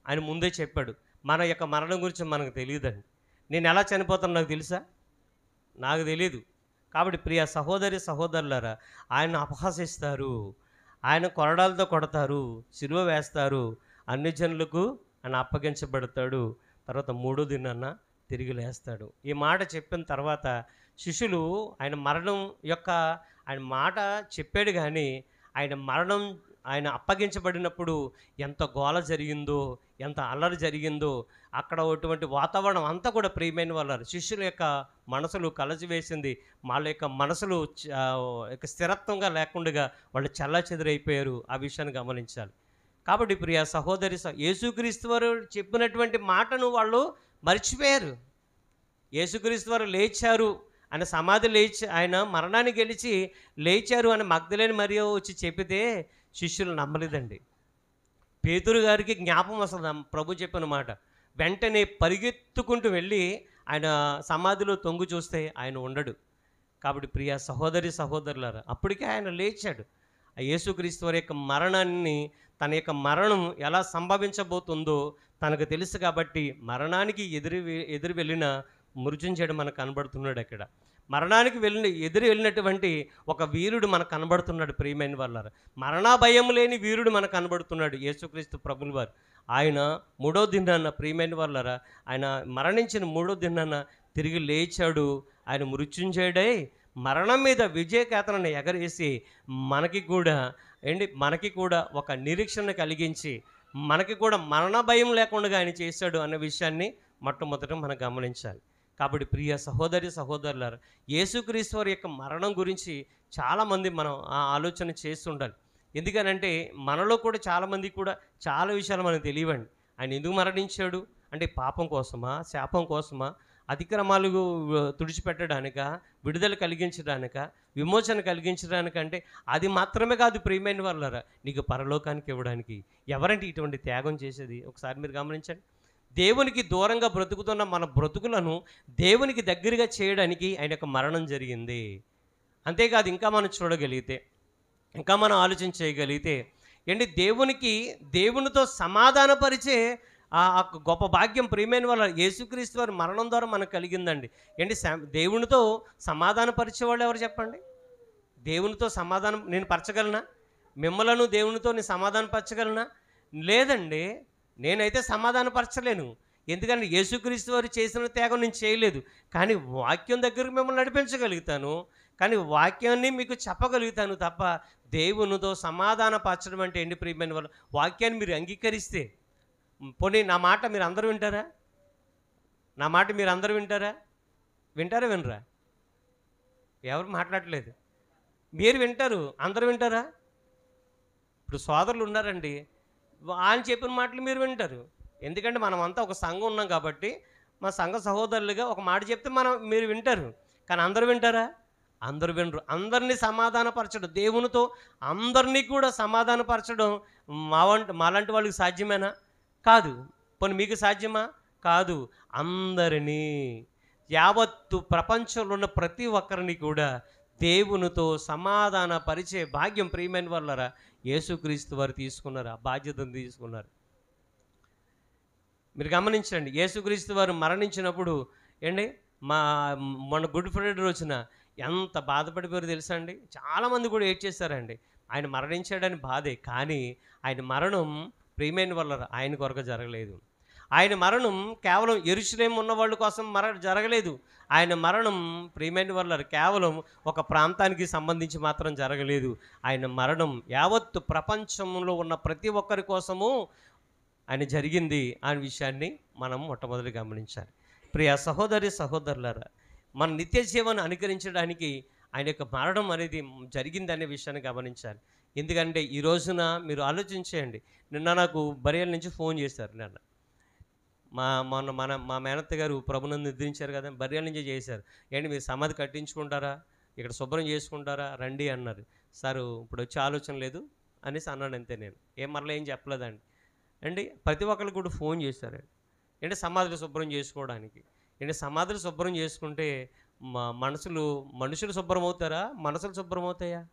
ఆయన ముందే చెప్పాడు. మన యొక్క మరణం గురించి మనకు తెలియదండి. నేను ఎలా చనిపోతానో నాకు తెలుసా? నాకు తెలియదు. కాబట్టి ప్రియ సహోదరులారా, ఆయన అపహాసిస్తారు, ఆయన కొరడాలతో కొడతారు, సిలువ వేస్తారు, అన్ని జనులకు ఆయన అప్పగించబడతాడు, తర్వాత 3వ దినాన తిరిగి లేస్తాడు. ఈ మాట చెప్పిన తర్వాత శిష్యులు ఆయన మాట చెప్పాడు, కానీ ఆయన మరణం ఆయన అప్పగించబడినప్పుడు ఎంత గోల జరిగిందో, ఎంత అల్లరి జరిగిందో, అక్కడ ఉన్నటువంటి వాతావరణం అంతా కూడా ప్రియమైన వాళ్ళారు శిష్యుల యొక్క మనసులు కలచివేసింది. వాళ్ళ యొక్క మనసులు యొక్క స్థిరత్వంగా లేకుండా వాళ్ళు చెల్లాచెదురైపోయారు. ఆ విషయాన్ని గమనించాలి. కాబట్టి ప్రియ సహోదరి, యేసుక్రీస్తు వారు చెప్పినటువంటి మాటను వాళ్ళు మర్చిపోయారు. యేసుక్రీస్తు వారు లేచారు, ఆయన సమాధి ఆయన మరణాన్ని గెలిచి లేచారు అని మగ్దలేని మరియ వచ్చి చెప్పితే శిష్యులు నమ్మలేదండి. పేతురు గారికి జ్ఞాపకం వస్తుంది ప్రభు చెప్పిన మాట. వెంటనే పరిగెత్తుకుంటూ వెళ్ళి ఆయన సమాధిలో తొంగు చూస్తే ఆయన ఉండడు. కాబట్టి ప్రియ సహోదరి సహోదరులారా, అప్పటికే ఆయన లేచాడు. ఆ యేసుక్రీస్తు వారి యొక్క మరణాన్ని, తన యొక్క మరణం ఎలా సంభవించబోతుందో తనకు తెలుసు. కాబట్టి మరణానికి ఎదురు వెళ్ళిన మృత్యుంజయుడు మనకు కనబడుతున్నాడు. అక్కడ మరణానికి ఎదురు వెళ్ళినటువంటి ఒక వీరుడు మనకు కనబడుతున్నాడు. ప్రియమైన వాళ్ళారా, మరణ భయం లేని వీరుడు మనకు కనబడుతున్నాడు యేసుక్రీస్తు ప్రభుల వారు. ఆయన మూడో దినాన, ప్రియమైన వాళ్ళారా, ఆయన మరణించిన మూడో దినాన తిరిగి లేచాడు. ఆయన మృత్యుంజయుడై మరణం మీద విజయకేతనను ఎగరేసి మనకి కూడా ఒక నిరీక్షణ కలిగించి మనకి కూడా మరణ భయం లేకుండా ఆయన చేశాడు అన్న విషయాన్ని మొట్టమొదట మనం గమనించాలి. కాబట్టి ప్రియ సహోదరి సహోదరులారా, యేసుక్రీస్తు వారి యొక్క మరణం గురించి చాలామంది మనం ఆలోచన చేస్తుండాలి. ఎందుకనంటే మనలో కూడా చాలామంది కూడా చాలా విషయాలు మనకు తెలియవండి. ఆయన ఎందుకు మరణించాడు అంటే పాపం కోసమా, శాపం కోసమా, అతిక్రమాలు తుడిచిపెట్టడానిక, విడుదల కలిగించడానిక, విమోచన కలిగించడానికంటే అది మాత్రమే కాదు. ప్రియమైన వాళ్ళారా, నీకు పరలోకానికి ఇవ్వడానికి. ఎవరంటే ఇటువంటి త్యాగం చేసేది? ఒకసారి మీరు గమనించండి. దేవునికి దూరంగా బ్రతుకుతున్న మన బ్రతుకులను దేవునికి దగ్గరగా చేయడానికి ఆయన యొక్క మరణం జరిగింది. అంతేకాదు, ఇంకా మనం చూడగలిగితే, ఇంకా మనం ఆలోచన చేయగలిగితే దేవునితో సమాధానపరిచే ఆ గొప్ప భాగ్యం ప్రియమైన వాళ్ళ యేసుక్రీస్తు వారి మరణం ద్వారా మనకు కలిగిందండి. దేవునితో సమాధానపరిచేవాళ్ళు ఎవరు చెప్పండి? దేవునితో సమాధానం నేను పరచగలనా? మిమ్మలను దేవునితో నేను సమాధానపరచగలనా? లేదండి, నేనైతే సమాధానపరచలేను. ఎందుకంటే యేసుక్రీస్తు వారు చేసిన త్యాగం నేను చేయలేదు. కానీ వాక్యం దగ్గరకు మిమ్మల్ని నడిపించగలుగుతాను, కానీ వాక్యాన్ని మీకు చెప్పగలుగుతాను తప్ప దేవునితో సమాధానపరచడం అంటే ఏంటి ప్రియమైన వాళ్ళు? వాక్యాన్ని మీరు అంగీకరిస్తే, పోనీ నా మాట మీరు అందరూ వింటారా? నా మాట మీరు అందరూ వింటారా? వినరా? ఎవరు మాట్లాడలేదు. మీరు వింటారు, అందరూ వింటారా? ఇప్పుడు సోదరులు ఉన్నారండి, ఆయన చెప్పిన మాటలు మీరు వింటారు. ఎందుకంటే మనమంతా ఒక సంఘం ఉన్నాం కాబట్టి, మా సంఘ సహోదరులుగా ఒక మాట చెప్తే మీరు వింటారు. కానీ అందరూ వింటారా? అందరూ వినరు. అందరినీ సమాధానపరచడం, దేవునితో అందరినీ కూడా సమాధానపరచడం మాలాంటి వాళ్ళకి సాధ్యమేనా? కాదు. పోనీ మీకు సాధ్యమా? కాదు. అందరినీ, యావత్తు ప్రపంచంలో ఉన్న ప్రతి ఒక్కరిని కూడా దేవునితో సమాధాన పరిచే భాగ్యం ప్రియమైన వాళ్ళరా యేసుక్రీస్తు వారు తీసుకున్నారు. ఆ బాధ్యతను తీసుకున్నారు. మీరు గమనించండి, యేసుక్రీస్తు వారు మరణించినప్పుడు మొన్న గుడ్ ఫ్రైడే రోజున ఎంత బాధపడిపోయారో తెలుసా అండి? చాలామంది కూడా ఏడ్చేశారండి. ఆయన మరణించాడని బాధే, కానీ ఆయన మరణం ప్రియమైన వాళ్ళరా ఆయన కొరకు జరగలేదు. ఆయన మరణం కేవలం యెరూషలేము ఉన్న వాళ్ళ కోసం జరగలేదు. ఆయన మరణం ప్రియమైన వాళ్ళరా కేవలం ఒక ప్రాంతానికి సంబంధించి మాత్రం జరగలేదు. ఆయన మరణం యావత్తు ప్రపంచంలో ఉన్న ప్రతి ఒక్కరి కోసము ఆయన జరిగింది అనే విషయాన్ని మనం మొట్టమొదటి గమనించాలి. ప్రియ సహోదరి సహోదరులారా, మన నిత్య జీవనం అనుకరించడానికి ఆయన యొక్క మరణం అనేది జరిగిందనే విషయాన్ని గమనించాలి. ఎందుకంటే ఈ రోజున మీరు ఆలోచించేయండి. నిన్న నాకు బరియల్ నుంచి ఫోన్ చేశారు. నిన్న మా మేనత్త గారు ప్రభునందు నిద్రించారు కదా, బరియల్ నుంచి చేశారు. మీరు సమాధి కట్టించుకుంటారా, ఇక్కడ శుభ్రం చేసుకుంటారా, రండి అన్నారు. సార్ ఇప్పుడు వచ్చే ఆలోచన లేదు అనేసి అన్నాడు. అంతే. నేను మరలా ఏం చెప్పలేదండి. ప్రతి ఒక్కరికి కూడా ఫోన్ చేశారండి. సమాధులు శుభ్రం చేసుకోవడానికి. సమాధులు శుభ్రం చేసుకుంటే మనుషులు శుభ్రం అవుతారా, మనసులు శుభ్రం అవుతాయా?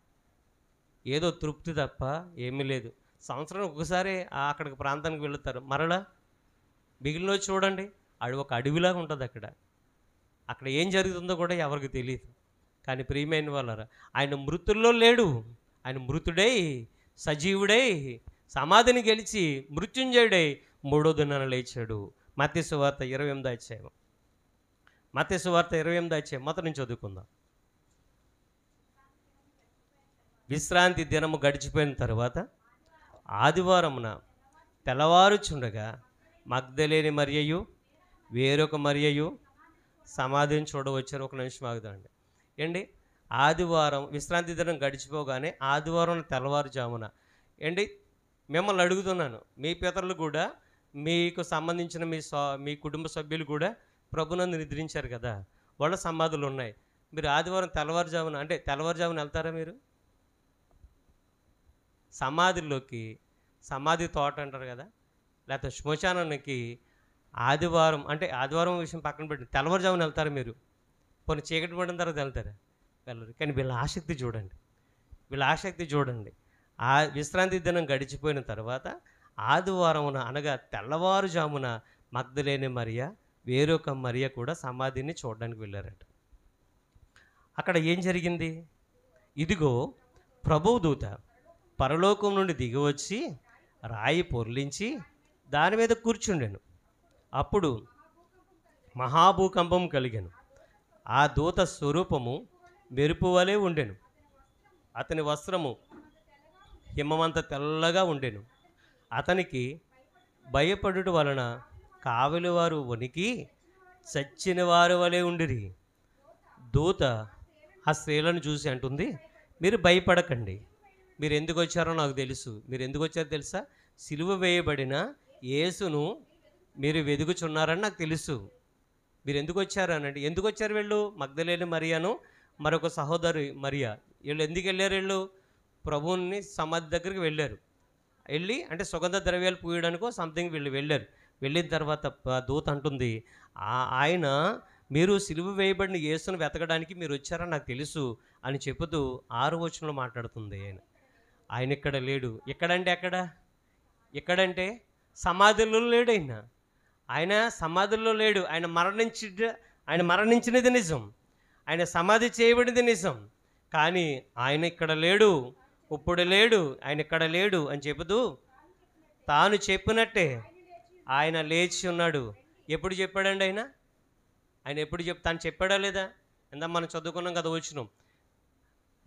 ఏదో తృప్తి తప్ప ఏమీ లేదు. సంవత్సరం ఒకసారి అక్కడికి ప్రాంతానికి వెళుతారు, మరలా మిగిలిన చూడండి అది ఒక అడవిలాగా ఉంటుంది. అక్కడ ఏం జరుగుతుందో కూడా ఎవరికి తెలియదు. కానీ ప్రియమైన వాళ్ళరా, ఆయన మృతుల్లో లేడు. ఆయన మృతుడై సజీవుడై సమాధిని గెలిచి మృత్యుంజయుడై మూడో దినాన లేచాడు. మత్తయి సువార్త 28వ అధ్యాయం. మత్తయి సువార్త 28వ అధ్యాయం మొదటి నుంచి చదువుకుందాం. విశ్రాంతి దినము గడిచిపోయిన తర్వాత ఆదివారమున తెల్లవారుచుండగా మగ్దలేని మరియయు వేరొక మరియయు సమాధిని చూడవచ్చారు. ఒక నిమిషం ఆగుదామండి. ఏంటి, ఆదివారం విశ్రాంతి దినం గడిచిపోగానే ఆదివారం తెల్లవారుజామున ఏంటి, మిమ్మల్ని అడుగుతున్నాను, మీ పితరులు కూడా మీకు సంబంధించిన మీ కుటుంబ సభ్యులు కూడా ప్రభునందు నిద్రించారు కదా, వాళ్ళ సమాధులు ఉన్నాయి. మీరు ఆదివారం తెల్లవారుజామున అంటే తెల్లవారుజామున వెళ్తారా మీరు సమాధిలోకి? సమాధి తోట అంటారు కదా, లేకపోతే శ్మశానానికి ఆదివారం అంటే ఆదివారం విషయం పక్కన పెట్టి తెల్లవారుజామున వెళ్తారా మీరు? కొన్ని చీకటి పడిన తర్వాత వెళ్తారా? వెళ్ళరు. కానీ వీళ్ళ ఆసక్తి చూడండి, వీళ్ళ ఆసక్తి చూడండి. ఆ విశ్రాంతి దినం గడిచిపోయిన తర్వాత ఆదివారమున అనగా తెల్లవారుజామున మగ్దలేని మరియ వేరొక మరియ కూడా సమాధిని చూడడానికి వెళ్ళారట. అక్కడ ఏం జరిగింది? ఇదిగో ప్రభువు దూత పరలోకం నుండి దిగివచ్చి రాయి పొర్లించి దాని మీద కూర్చుండెను. అప్పుడు మహాభూకంపం కలిగెను. ఆ దూత స్వరూపము మెరుపు వలె ఉండెను. అతని వస్త్రము హిమమంత తెల్లగా ఉండెను. అతనికి భయపడుట వలన కావలి వారు వణికి చచ్చిన వారి వలె ఉండిరి. దూత ఆ స్త్రీలను చూసి అంటుంది, మీరు భయపడకండి, మీరు ఎందుకు వచ్చారో నాకు తెలుసు. మీరు ఎందుకు వచ్చారో తెలుసా? సిలువ వేయబడిన యేసును మీరు వెదుగుచున్నారని నాకు తెలుసు. మీరు ఎందుకు వచ్చారు అనండి. ఎందుకు వచ్చారు వీళ్ళు? మగ్దలేని మరియాను మరొక సహోదరి మరియా, వీళ్ళు ఎందుకు వెళ్ళారు? వీళ్ళు ప్రభువుని సమాధి దగ్గరికి వెళ్ళారు. వెళ్ళి అంటే సుగంధ ద్రవ్యాలు పూయడానికో సంథింగ్ వీళ్ళు వెళ్ళారు. వెళ్ళిన తర్వాత దూత అంటుంది, ఆయన మీరు సిలువ వేయబడిన యేసును వెతకడానికి మీరు వచ్చారని నాకు తెలుసు అని చెబుతూ 6వ వచనంలో మాట్లాడుతుంది. ఆయన ఇక్కడ లేడు. ఎక్కడంటే ఎక్కడ? ఎక్కడంటే సమాధుల్లో లేడు. ఆయన సమాధుల్లో లేడు. ఆయన మరణించినది నిజం, ఆయన సమాధి చేయబడినది నిజం. కానీ ఆయన ఇక్కడ లేడు, ఇప్పుడు లేడు, ఆయన ఇక్కడ లేడు అని చెబుతూ తాను చెప్పినట్టే ఆయన లేచి ఉన్నాడు. ఎప్పుడు చెప్పాడండి ఆయన ఎప్పుడు తాను చెప్పాడా లేదా? ఇందా మనం చదువుకున్నాం కదా వచ్చినాం,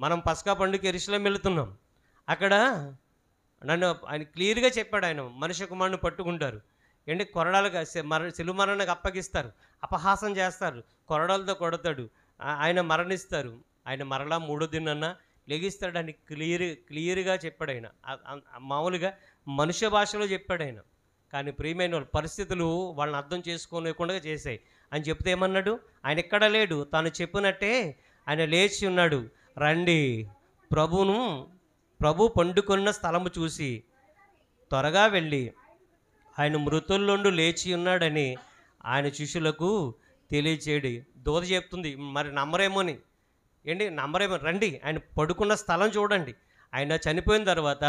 మనం పస్కా పండుగ యెరూషలేం వెళుతున్నాం. అక్కడ ఆయన క్లియర్గా చెప్పాడు, ఆయన మనిషి కుమారుని పట్టుకుంటారు, ఏంటి కొరడాలుగా సిలువ మరణానికి అప్పగిస్తారు, అపహాసం చేస్తారు, కొరడాలతో కొడతాడు, ఆయన మరణిస్తారు. ఆయన మరలా 3వ దినాన లెగిస్తాడు అని క్లియర్గా చెప్పాడు ఆయన. మామూలుగా మనుష్య భాషలో చెప్పాడు ఆయన. కానీ ప్రియమైన వాళ్ళ పరిస్థితులు వాళ్ళని అర్థం చేసుకోలేకుండా చేశాయి. అని చెప్తే ఏమన్నాడు? ఆయన ఎక్కడ లేడు, తాను చెప్పినట్టే ఆయన లేచి ఉన్నాడు. రండి, ప్రభు పండుకున్న స్థలము చూసి త్వరగా వెళ్ళి ఆయన మృతుల్లోండి లేచి ఉన్నాడని ఆయన శిష్యులకు తెలియచేయడి. దూత చెప్తుంది, మరి నమ్మరేమోని. ఏంటి నమ్మరేమో? రండి, ఆయన పడుకున్న స్థలం చూడండి. ఆయన చనిపోయిన తర్వాత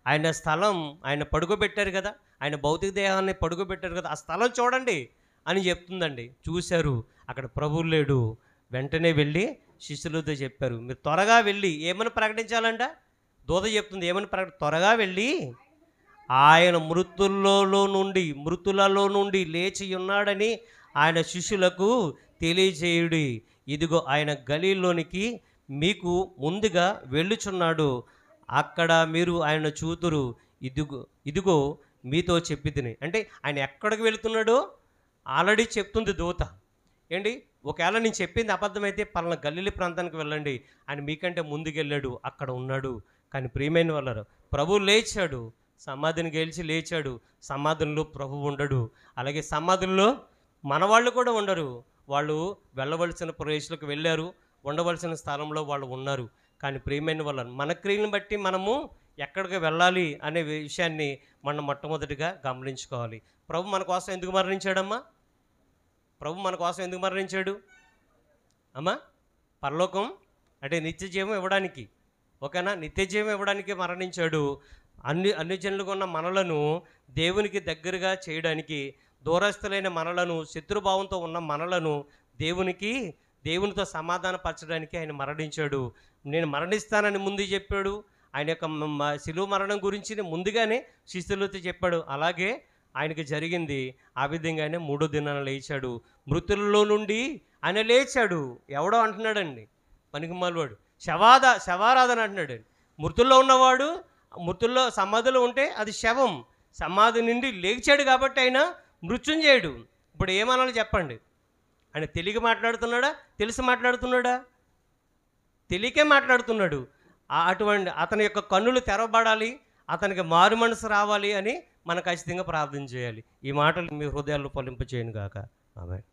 ఆయన స్థలం, ఆయన పడుకోబెట్టారు కదా, ఆయన భౌతిక దేహాన్ని పడుకోబెట్టారు కదా, ఆ స్థలం చూడండి అని చెప్తుందండి. చూశారు, అక్కడ ప్రభువు లేడు. వెంటనే వెళ్ళి శిష్యులతో చెప్పారు, మీరు త్వరగా వెళ్ళి ఏమని ప్రకటించాలంట? దూత చెప్తుంది ఏమని త్వరగా వెళ్ళి ఆయన మృతులలో నుండి లేచి ఉన్నాడని ఆయన శిష్యులకు తెలియజేయుడి. ఇదిగో ఆయన గలీలోనికి మీకు ముందుగా వెళ్ళుచున్నాడు, అక్కడ మీరు ఆయన చూతురు. ఇదిగో మీతో చెప్పితిని. అంటే ఆయన ఎక్కడికి వెళుతున్నాడో ఆల్రెడీ చెప్తుంది దూత. ఏంటి, ఒకవేళ నేను చెప్పింది అబద్ధమైతే పలానా గలీలి ప్రాంతానికి వెళ్ళండి, ఆయన మీకంటే ముందుకెళ్ళాడు, అక్కడ ఉన్నాడు. కానీ ప్రియమైన వాళ్ళారు, ప్రభువు లేచాడు, సమాధిని గెలిచి లేచాడు. సమాధుల్లో ప్రభువు ఉండడు. అలాగే సమాధుల్లో మన వాళ్ళు కూడా ఉండరు. వాళ్ళు వెళ్ళవలసిన ప్రదేశాలకు వెళ్ళారు, ఉండవలసిన స్థలంలో వాళ్ళు ఉన్నారు. కానీ ప్రియమైన వాళ్ళ మన క్రియలను బట్టి మనము ఎక్కడికి వెళ్ళాలి అనే విషయాన్ని మనం మొట్టమొదటిగా గమనించుకోవాలి. ప్రభు మన కోసం ఎందుకు మరణించాడమ్మా? ప్రభు మన కోసం ఎందుకు మరణించాడు అమ్మా? పరలోకం అంటే నిత్య జీవం ఇవ్వడానికి, ఓకేనా? నిత్య జీవం ఇవ్వడానికి మరణించాడు. అన్ని జనులుగా ఉన్న మనలను దేవునికి దగ్గరగా చేయడానికి, దూరస్తులైన మనలను, శత్రుభావంతో ఉన్న మనలను దేవునితో సమాధానపరచడానికి ఆయన మరణించాడు. నేను మరణిస్తానని ముందు చెప్పాడు. ఆయన యొక్క శిలువ మరణం గురించి ముందుగానే శిష్యులతో చెప్పాడు. అలాగే ఆయనకి జరిగింది. ఆ విధంగానే 3వ దినాన లేచాడు. మృతుల్లో నుండి ఆయన లేచాడు. ఎవడో అంటున్నాడండి పనికిమాలివాడు, శవారాధన అంటున్నాడు. మృతుల్లో ఉన్నవాడు మృతుల్లో సమాధిలో ఉంటే అది శవం. సమాధి నుండి లేచాడు కాబట్టి ఆయన మృత్యుంజయుడు. ఇప్పుడు ఏమనాలో చెప్పండి? ఆయన తెలియక మాట్లాడుతున్నాడా, తెలిసి మాట్లాడుతున్నాడా? తెలియకే మాట్లాడుతున్నాడు. అటువంటి అతని యొక్క కన్నులు తెరవబడాలి, అతనికి మారు మనసు రావాలి అని మనం ఖచ్చితంగా ప్రార్థన చేయాలి. ఈ మాటలు మీ హృదయాల్లో ఫలింపచేయను గాక. ఆమేన్.